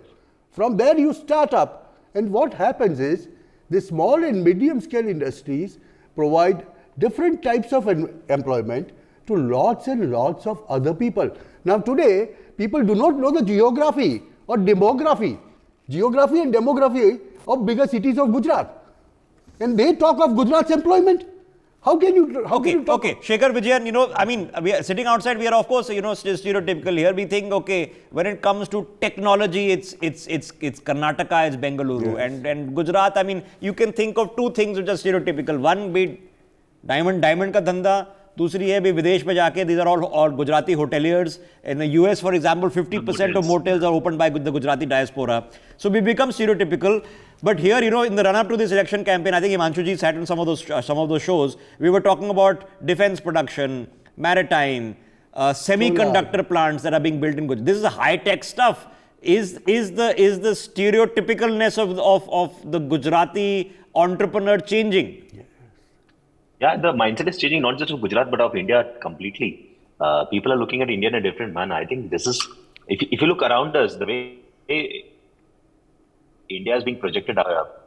From there you start up. And what happens is, the small and medium-scale industries provide different types of employment to lots and lots of other people. Now today, people do not know the geography or demography of bigger cities of Gujarat. And they talk of Gujarat's employment. How can you talk? Okay, Shekhar Vijayan, I mean, we are sitting outside, we are of course, stereotypical here. We think, okay, when it comes to technology, it's Karnataka, it's Bengaluru. Yes. And Gujarat, I mean, you can think of two things which are stereotypical. One, be diamond ka dhanda. दूसरी है भी विदेश में जाके these are all Gujarati hoteliers. In the US, for example, 50% of motels are opened by the Gujarati diaspora. So we become stereotypical. But here, in the run-up to this election campaign, I think Himanshuji sat in some of those shows. We were talking about defense production, maritime, semiconductor plants that are being built in Gujarat. This is high-tech stuff. Is the stereotypicalness of the Gujarati entrepreneur changing? Yeah, the mindset is changing not just of Gujarat but of India completely. People are looking at India in a different manner. I think this is, if you look around us, the way India is being projected,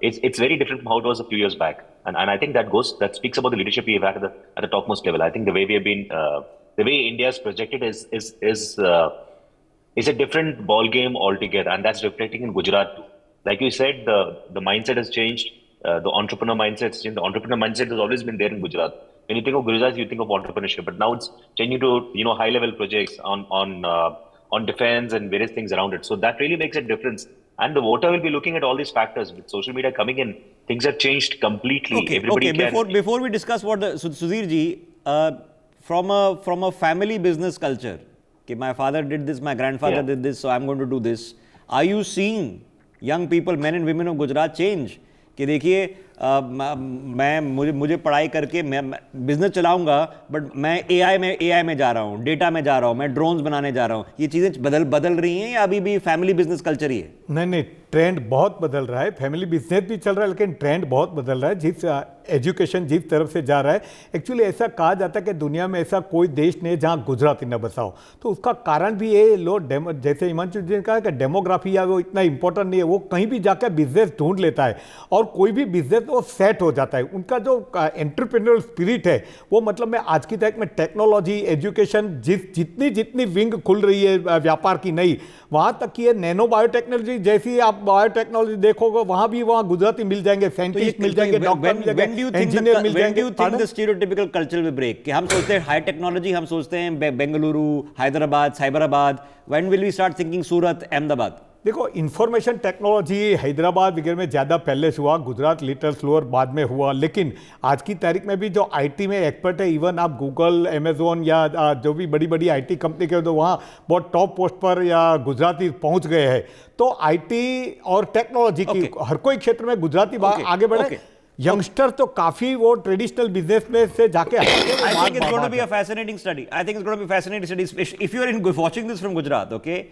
it's very different from how it was a few years back. And I think that speaks about the leadership we have had at the topmost level. I think the way we have been, the way India is projected is a different ball game altogether, and that's reflecting in Gujarat too. Like you said, the mindset has changed. The entrepreneur mindset has changed. The entrepreneur mindset has always been there in Gujarat. When you think of Gujarat, you think of entrepreneurship, but now it's changing to high-level projects on defense and various things around it. So that really makes a difference. And the voter will be looking at all these factors. With social media coming in, things have changed completely. Before we discuss what Sudhir ji, from a family business culture, okay, my father did this, my grandfather did this, so I'm going to do this. Are you seeing young people, men and women of Gujarat change? कि देखिए मुझे पढ़ाई करके मैं business चलाऊंगा, but मैं AI में जा रहा हूँ, डेटा में जा रहा हूँ, मैं ड्रोन्स बनाने जा रहा हूँ. ये चीज़ें बदल रही हैं या अभी भी फैमिली बिजनेस कल्चर ही है? नहीं, ट्रेंड बहुत बदल रहा है. फैमिली बिजनेस भी चल रहा है, लेकिन ट्रेंड बहुत बदल रहा है. जिस एजुकेशन जिस तरफ से जा रहा है, एक्चुअली ऐसा कहा जाता है कि दुनिया में ऐसा कोई देश नहीं है जहाँ गुजराती न बसा हो. तो उसका कारण भी ये जैसे हिमांशु जी ने कहा कि डेमोग्राफी या वो इतना इंपॉर्टेंट नहीं है. वो कहीं भी जाकर बिजनेस ढूंढ लेता है और कोई भी बिजनेस वो सेट हो जाता है. उनका जो एंटरप्रेन्योर स्पिरिट है वो, मतलब मैं आज की तारीख में टेक्नोलॉजी, एजुकेशन, जितनी विंग खुल रही है व्यापार की नई, वहाँ तक की है. नैनो बायोटेक्नोलॉजी जैसी आप बायोटेक्नोलॉजी देखोगे, वहाँ गुजराती मिल जाएंगे, साइंटिस्ट मिल जाएंगे, डॉक्टर मिल जाएंगे, इंजीनियर मिल जाएंगे. When do you think the stereotypical culture will break? कि हम सोचते हैं हाई टेक्नोलॉजी, हम सोचते हैं Bengaluru, Hyderabad, Cyberabad. When will we start thinking सूरत, अहमदाबाद? देखो, इंफॉर्मेशन टेक्नोलॉजी हैदराबाद वगैरह में ज़्यादा पहले से हुआ, गुजरात लिटिल स्लोअर बाद में हुआ. लेकिन आज की तारीख में भी जो आईटी में एक्सपर्ट है, इवन आप गूगल, अमेजोन या जो भी बड़ी आईटी कंपनी के, तो वहाँ बहुत टॉप पोस्ट पर या गुजराती पहुँच गए हैं. तो आईटी और टेक्नोलॉजी की हर कोई क्षेत्र में गुजराती आगे बढ़े. यंगस्टर तो काफी वो ट्रेडिशनल बिजनेस में से जाके I think it's going to be a fascinating study. If you are watching this from Gujarat, okay,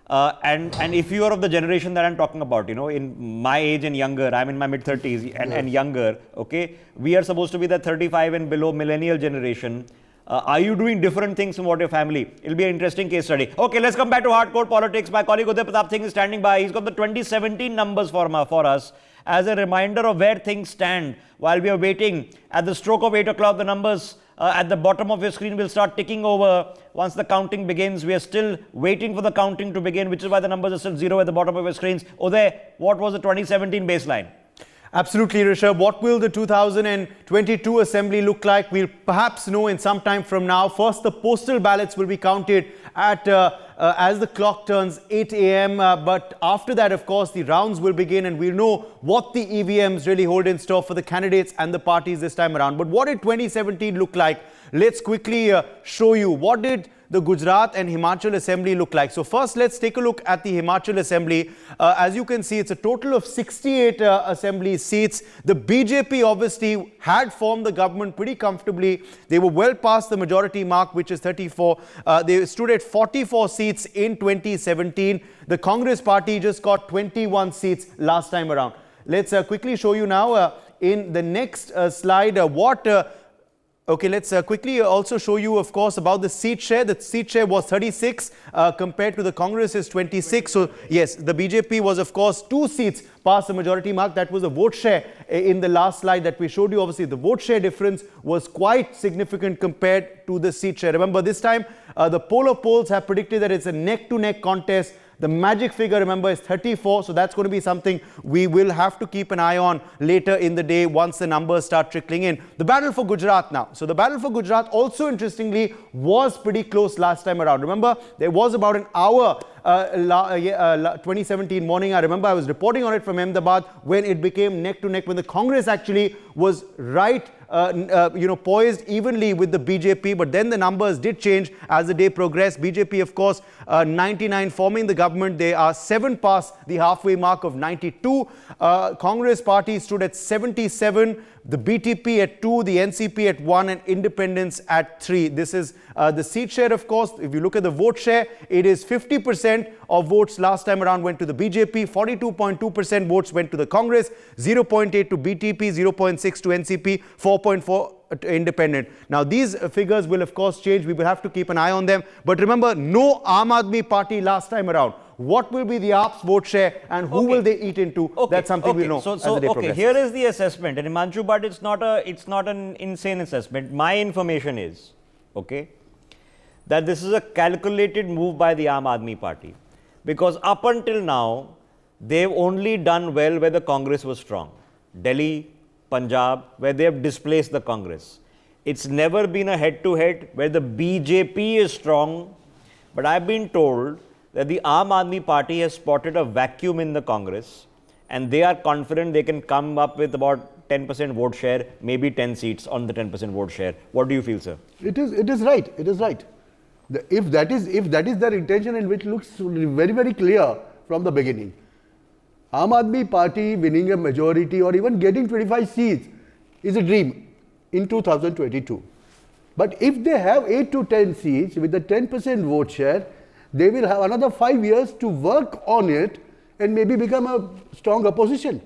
and if you are of the generation that I'm talking about, in my age and younger, I'm in my mid-30s and younger, okay, we are supposed to be the 35 and below millennial generation. Are you doing different things from what your family? It'll be an interesting case study. Okay, let's come back to hardcore politics. My colleague Uday Pratap Singh is standing by. He's got the 2017 numbers for us as a reminder of where things stand while we are waiting. At the stroke of 8 o'clock, the numbers at the bottom of your screen will start ticking over. Once the counting begins, we are still waiting for the counting to begin, which is why the numbers are still 0 at the bottom of your screens. Uday, what was the 2017 baseline? Absolutely, Rishabh. What will the 2022 assembly look like? We'll perhaps know in some time from now. First, the postal ballots will be counted at as the clock turns 8 a.m. But after that, of course, the rounds will begin and we'll know what the EVMs really hold in store for the candidates and the parties this time around. But what did 2017 look like? Let's quickly show you. What did the Gujarat and Himachal Assembly look like? So first, let's take a look at the Himachal Assembly. As you can see, it's a total of 68 Assembly seats. The BJP obviously had formed the government pretty comfortably. They were well past the majority mark, which is 34. They stood at 44 seats in 2017. The Congress party just got 21 seats last time around. Let's quickly show you now in the next slide Okay, let's quickly also show you, of course, about the seat share. The seat share was 36 compared to the Congress is 26. So, yes, the BJP was, of course, 2 seats past the majority mark. That was the vote share in the last slide that we showed you. Obviously, the vote share difference was quite significant compared to the seat share. Remember, this time, the poll of polls have predicted that it's a neck-to-neck contest. The magic figure, remember, is 34. So that's going to be something we will have to keep an eye on later in the day once the numbers start trickling in. The battle for Gujarat now. So the battle for Gujarat also, interestingly, was pretty close last time around. Remember, there was about an hour 2017 morning. I remember I was reporting on it from Ahmedabad when it became neck to neck, when the Congress actually was right poised evenly with the BJP, but then the numbers did change as the day progressed. BJP, of course, 99 forming the government. They are 7 past the halfway mark of 92. Congress party stood at 77. The BTP at 2, the NCP at 1, and Independence at 3. This is the seat share, of course. If you look at the vote share, it is 50% of votes last time around went to the BJP, 42.2% votes went to the Congress, 0.8 to BTP, 0.6 to NCP, 4.4 to Independent. Now, these figures will, of course, change. We will have to keep an eye on them. But remember, no Aam Aadmi Party last time around. What will be the AAP's vote share and who will they eat into? That's something we'll know as the day progresses. Here is the assessment, and Himanshu, but it's not an insane assessment. My information is, that this is a calculated move by the Aam Aadmi Party, because up until now, they've only done well where the Congress was strong. Delhi, Punjab, where they have displaced the Congress. It's never been a head-to-head where the BJP is strong, but I've been told that the Aam Aadmi Party has spotted a vacuum in the Congress, and they are confident they can come up with about 10% vote share, maybe 10 seats on the 10% vote share. What do you feel, sir? It is right. It is right. If that is their intention, and which looks very, very clear from the beginning, Aam Aadmi Party winning a majority or even getting 25 seats is a dream in 2022. But if they have 8 to 10 seats with a 10% vote share, they will have another 5 years to work on it and maybe become a strong opposition.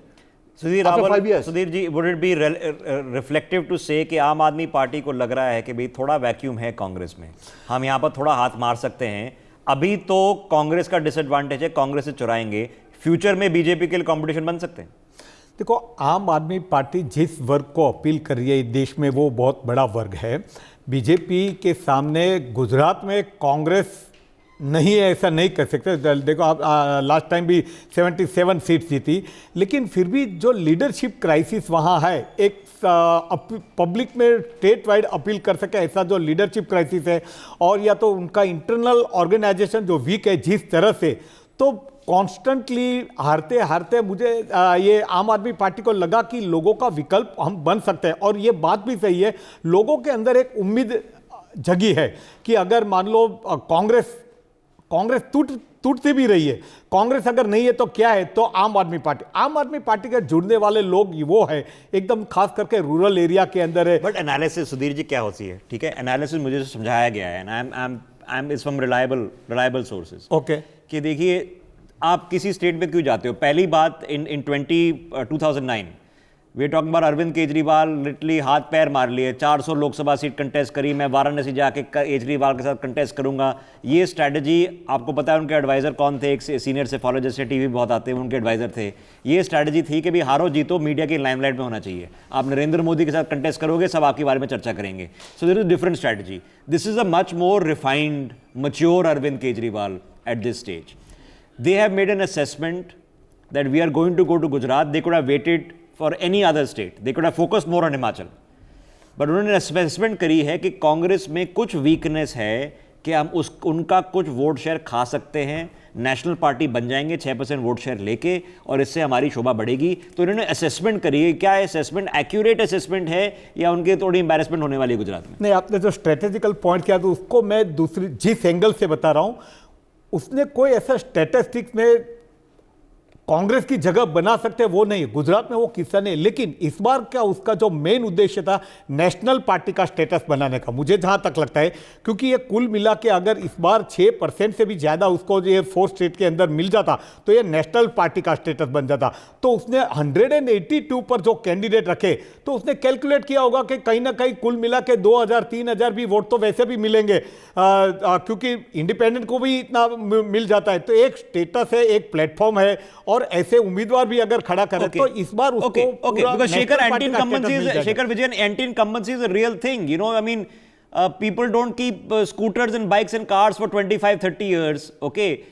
Sudhir, after 5 years. Sudhir ji, would it be reflective to say कि आम आदमी party को लग रहा है कि भाई थोड़ा वैक्यूम है कांग्रेस में, हम यहाँ पर थोड़ा हाथ मार सकते हैं, अभी तो कांग्रेस का डिसएडवांटेज है, कांग्रेस से चुराएंगे, फ्यूचर में बीजेपी के लिए कंपटीशन बन सकते हैं? देखो, आम आदमी पार्टी जिस वर्ग को अपील कर रही है देश में, वो बहुत बड़ा वर्ग है। बीजेपी के सामने गुजरात में कांग्रेस नहीं है, ऐसा नहीं कर सकते। देखो, आप लास्ट टाइम भी 77 सीट जीती, लेकिन फिर भी जो लीडरशिप क्राइसिस वहाँ है, एक पब्लिक में स्टेट वाइड अपील कर सके ऐसा जो लीडरशिप क्राइसिस है, और या तो उनका इंटरनल ऑर्गेनाइजेशन जो वीक है जिस तरह से, तो कॉन्स्टेंटली हारते हारते मुझे ये आम आदमी पार्टी को लगा कि लोगों का विकल्प हम बन सकते हैं। और ये बात भी सही है, लोगों के अंदर एक उम्मीद जगी है कि अगर मान लो कांग्रेस टूटती भी रही है, कांग्रेस अगर नहीं है तो क्या है, तो आम आदमी पार्टी के जुड़ने वाले लोग वो है, एकदम खास करके रूरल एरिया के अंदर है। बट एनालिसिस सुधीर जी क्या होती है, ठीक है, एनालिसिस मुझे समझाया गया है, and I am is from reliable sources, कि देखिए आप किसी स्टेट में क्यों जाते हो। पहली बात, in 2009 we talking about Arvind Kejriwal literally हाथ पैर मार लिए, 400 लोकसभा सीट कंटेस्ट करी, मैं वाराणसी जाके केजरीवाल के साथ कंटेस्ट करूंगा। ये स्ट्रैटेजी, आपको पता है उनके एडवाइज़र कौन थे, एक सीनियर सेफोलॉजिस्ट से टीवी बहुत आते हैं, उनके एडवाइज़र थे। ये स्ट्रैटेजी थी कि भाई हारो जीतो मीडिया की लाइमलाइट में होना चाहिए, आप नरेंद्र मोदी के साथ कंटेस्ट करोगे, सब आपके बारे में चर्चा करेंगे। So there is different strategy. This is a much more refined mature Arvind Kejriwal at this stage. They have made an assessment that we are going to go to Gujarat. They could have waited for any other state. They could have focused more on Himachal. But उन्होंने assessment करी है कि कांग्रेस में कुछ weakness है कि हम उनका कुछ वोट शेयर खा सकते हैं, नेशनल पार्टी बन जाएंगे 6% वोट शेयर लेके, और इससे हमारी शोभा बढ़ेगी। तो इन्होंने असेसमेंट करी है, क्या असेसमेंट एक्यूरेट असेसमेंट है या उनके थोड़ी एम्बैरेसमेंट होने वाली है गुजरात में? नहीं, आपने जो स्ट्रेटेजिकल पॉइंट किया तो उसको मैं दूसरी जिस एंगल से बता रहा हूं, उसने कोई ऐसा स्टैटिस्टिक्स में कांग्रेस की जगह बना सकते वो नहीं, गुजरात में वो किस्सा नहीं। लेकिन इस बार क्या उसका जो मेन उद्देश्य था नेशनल पार्टी का स्टेटस बनाने का, मुझे जहां तक लगता है, क्योंकि ये कुल मिला के अगर इस बार 6% से भी ज़्यादा उसको ये 4 स्टेट के अंदर मिल जाता तो ये नेशनल पार्टी का स्टेटस बन जाता। तो उसने 182 पर जो कैंडिडेट रखे तो उसने कैलकुलेट किया होगा कि कहीं ना कहीं कुल मिला के 2000-3000 भी वोट तो वैसे भी मिलेंगे, क्योंकि इंडिपेंडेंट को भी इतना मिल जाता है। तो एक स्टेटस है, एक प्लेटफॉर्म है, और ऐसे उम्मीदवार भी अगर खड़ा करे तो इस बार उसको because Shekhar Vijayan, anti-incumbency is a real thing. You know, I mean, people don't keep scooters and bikes and cars for 25-30 years. Okay,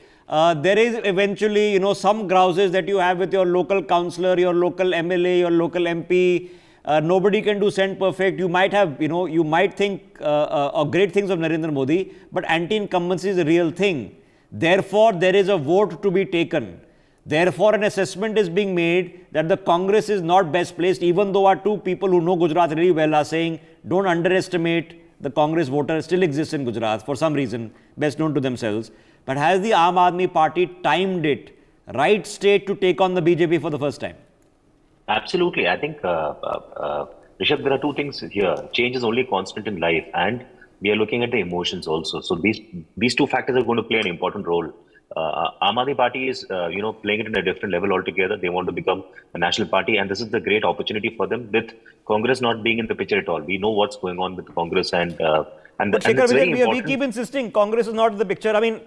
there is eventually, you know, some grouses that you have with your local councillor, your local MLA, your local MP. Nobody can do cent perfect. You might have, you know, you might think great things of Narendra Modi, but anti-incumbency is a real thing. Therefore, there is a vote to be taken. Therefore, an assessment is being made that the Congress is not best placed, even though our two people who know Gujarat really well are saying, don't underestimate the Congress voter, still exists in Gujarat for some reason, best known to themselves. But has the Aam Aadmi Party timed it right state to take on the BJP for the first time? Absolutely. I think, Rishabh, there are two things here. Change is only constant in life, and we are looking at the emotions also. So these two factors are going to play an important role. Aam Aadmi Party is, playing it in a different level altogether. They want to become a national party, and this is the great opportunity for them. With Congress not being in the picture at all, we know what's going on with Congress, and Shekhar, we keep insisting Congress is not in the picture. I mean,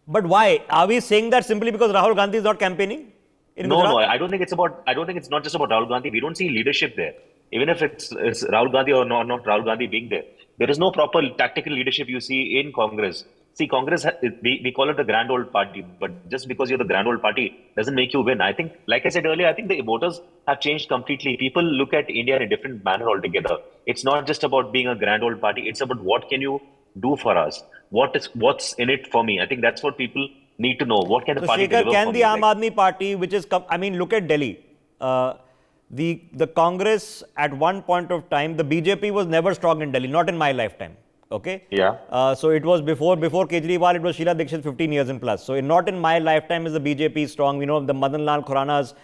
but why are we saying that simply because Rahul Gandhi is not campaigning? No, I don't think it's about. I don't think it's not just about Rahul Gandhi. We don't see leadership there. Even if it's Rahul Gandhi or not Rahul Gandhi being there, there is no proper tactical leadership you see in Congress. See, Congress, we call it the grand old party, but just because you're the grand old party doesn't make you win. I think, like I said earlier, I think the voters have changed completely. People look at India in a different manner altogether. It's not just about being a grand old party. It's about what can you do for us? What's in it for me? I think that's what people need to know. What can the party deliver for me? Can the Aam Aadmi Party, which is, I mean, look at Delhi. The Congress at one point of time, the BJP was never strong in Delhi, not in my lifetime. Okay. Yeah. So it was before Kejriwal, it was Sheila Dikshit 15 years and plus. So not in my lifetime is the BJP strong. You know, the Madan Lal Khuranas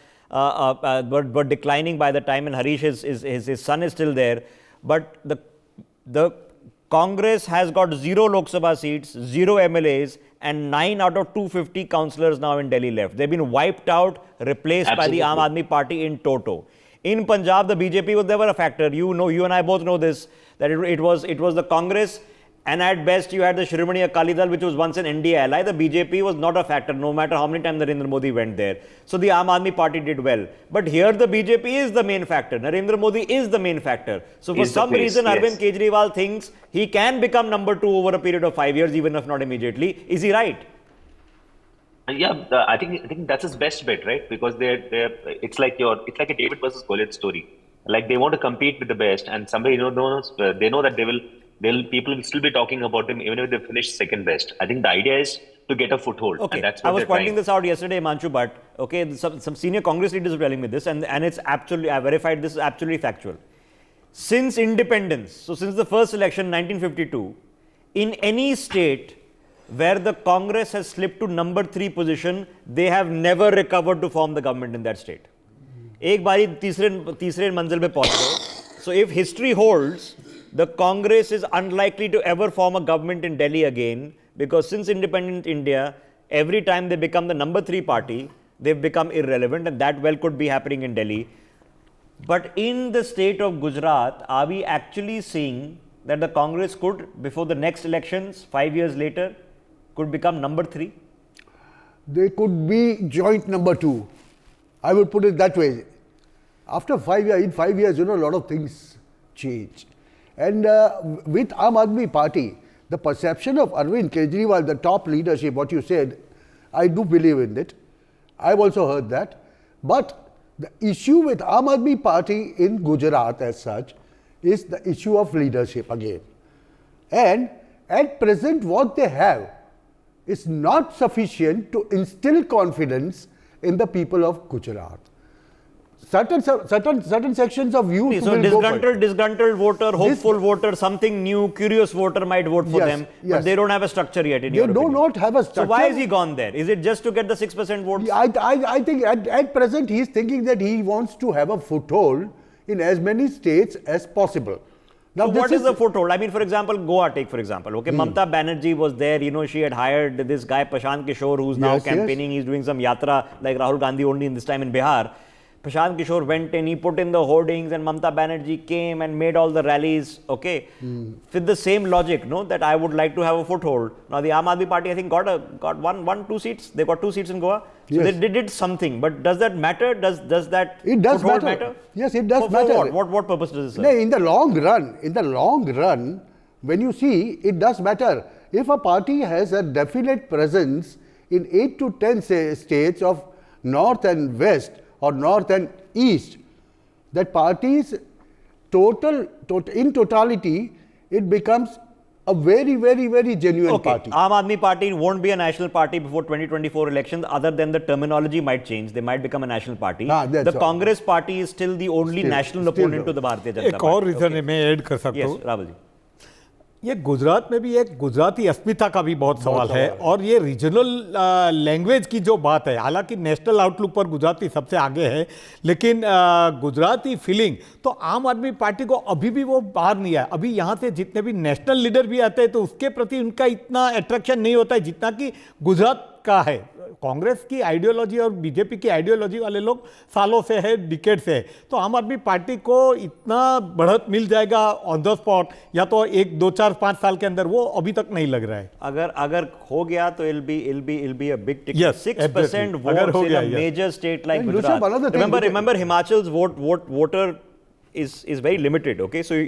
were declining by the time, and Harish, his son is still there. But the Congress has got 0 Lok Sabha seats, 0 MLAs, and 9 out of 250 councillors now in Delhi left. They've been wiped out, replaced Absolutely. by the Aam Aadmi Party in toto. In Punjab, the BJP was never a factor. You know, you and I both know this, that it was the Congress, and at best you had the Shiromani Akali Dal, which was once an NDA ally. The BJP was not a factor, no matter how many times Narendra Modi went there. So the Aam Aadmi Party did well. But here the BJP is the main factor. Narendra Modi is the main factor. So for some reason, Arvind Kejriwal thinks he can become number 2 over a period of 5 years, even if not immediately. Is he right? Yeah, I think that's his best bet, right? Because it's like a David versus Goliath story. Like they want to compete with the best, and somebody knows they know that people will still be talking about them even if they finish second best. I think the idea is to get a foothold. Okay, and that's what I was they're pointing trying. this out yesterday, Manchu, but okay, some senior Congress leaders were telling me this, and it's absolutely, I verified this is absolutely factual. Since independence, so since the first election, 1952, in any state where the Congress has slipped to number 3 position, they have never recovered to form the government in that state. एक बारी तीसरे मंजिल पे पहुंच गए. So if history holds, the Congress is unlikely to ever form a government in Delhi again, because since independent India, every time they become the number 3 party, they've become irrelevant, and that well could be happening in Delhi. But in the state of Gujarat, are we actually seeing that the Congress could, before the next elections, 5 years later, could become number 3? They could be joint number 2. I would put it that way. After 5 years, in 5 years, a lot of things change. And with Aam Aadmi Party, the perception of Arvind Kejriwal, the top leadership, what you said, I do believe in it. I've also heard that. But the issue with Aam Aadmi Party in Gujarat as such is the issue of leadership again. And at present what they have is not sufficient to instill confidence in the people of Gujarat. Certain sections of youth So will go for it. disgruntled voter, hopeful voter, something new, curious voter might vote for Yes, them, yes. but they don't have a structure yet. In They your do opinion. not have a structure. So why is he gone there? Is it just to get the 6% votes? I think at present he is thinking that he wants to have a foothold in as many states as possible. Now So this what is the foothold? I mean, for example, Goa, take for example. Okay, Mamata Banerjee was there. You know, she had hired this guy Prashant Kishore, who's now Yes, yes. campaigning. He's doing some yatra like Rahul Gandhi only in this time in Bihar. Prashant Kishore went in, he put in the hoardings, and Mamata Banerjee came and made all the rallies. Okay, with the same logic, no, that I would like to have a foothold. Now the Aam Aadmi Party, I think, got two seats. They got 2 seats in Goa. So Yes. they did something. But does that matter? Does that It does foothold matter. Yes, it does for matter. What purpose does it No, serve? in the long run, when you see, it does matter. If a party has a definite presence in 8 to 10 states of north and west or north and east, that party's in totality, it becomes a very genuine Okay, party. Aam Aadmi Party won't be a national party before 2024 elections, other than the terminology might change. They might become a national party. That's The all. Congress party is still the only national still opponent no. to the Bharatiya Janata एक और Party. Reason है, मैं add कर सकता Yes, हूँ। Rahul ji. ये गुजरात में भी एक गुजराती अस्मिता का भी बहुत सवाल है और ये रीजनल लैंग्वेज की जो बात है, हालांकि नेशनल आउटलुक पर गुजराती सबसे आगे है, लेकिन गुजराती फीलिंग तो आम आदमी पार्टी को अभी भी वो बाहर नहीं आया। अभी यहाँ से जितने भी नेशनल लीडर भी आते हैं तो उसके प्रति उनका इतना अट्रैक्शन नहीं होता है जितना कि गुजरात का है। कांग्रेस की आइडियोलॉजी और बीजेपी की आइडियोलॉजी वाले लोग सालों से है, डिकेड से है, तो आम आदमी पार्टी को इतना बढ़त मिल जाएगा ऑन द स्पॉट या तो 1, 2, 4, 5 साल के अंदर, वो अभी तक नहीं लग रहा है। अगर हो गया तो it'll be a big ticket. Yes, 6% absolutely. अगर votes हो in गया, a yes. major state like And Gujarat. Rishabh, another thing Remember Himachal's voter is very limited. Okay, so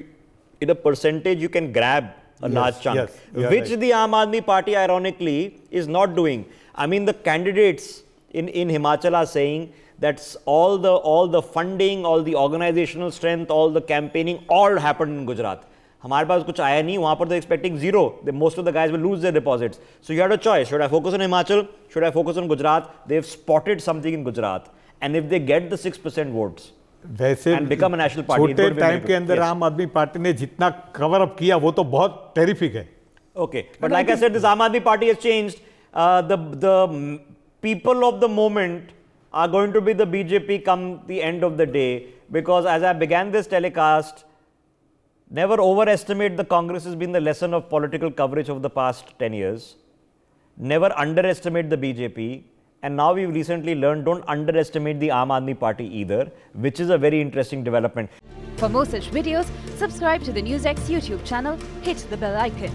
in a percentage you can grab a large chunk, yes, you're which right. the Aam Aadmi Party ironically is not doing. I mean, the candidates in Himachal are saying that all the funding, all the organizational strength, all the campaigning, all happened in Gujarat. हमारे पास कुछ आया नहीं, वहाँ पर they're expecting zero. Most of the guys will lose their deposits. So you had a choice. Should I focus on Himachal? Should I focus on Gujarat? They've spotted something in Gujarat. And if they get the 6% votes वैसे and become a national party, it छोटे would be very time good. के अंदर Yes. आम आदमी party ने जितना cover up किया वो तो बहुत टेरिफिक है। Okay, but like I said, this Aam Aadmi Party has changed. The people of the moment are going to be the BJP come the end of the day, because as I began this telecast, never overestimate the Congress has been the lesson of political coverage of the past 10 years. Never underestimate the BJP. And now we've recently learned, don't underestimate the Aam Aadmi Party either, which is a very interesting development. For more such videos, subscribe to the NewsX YouTube channel, hit the bell icon.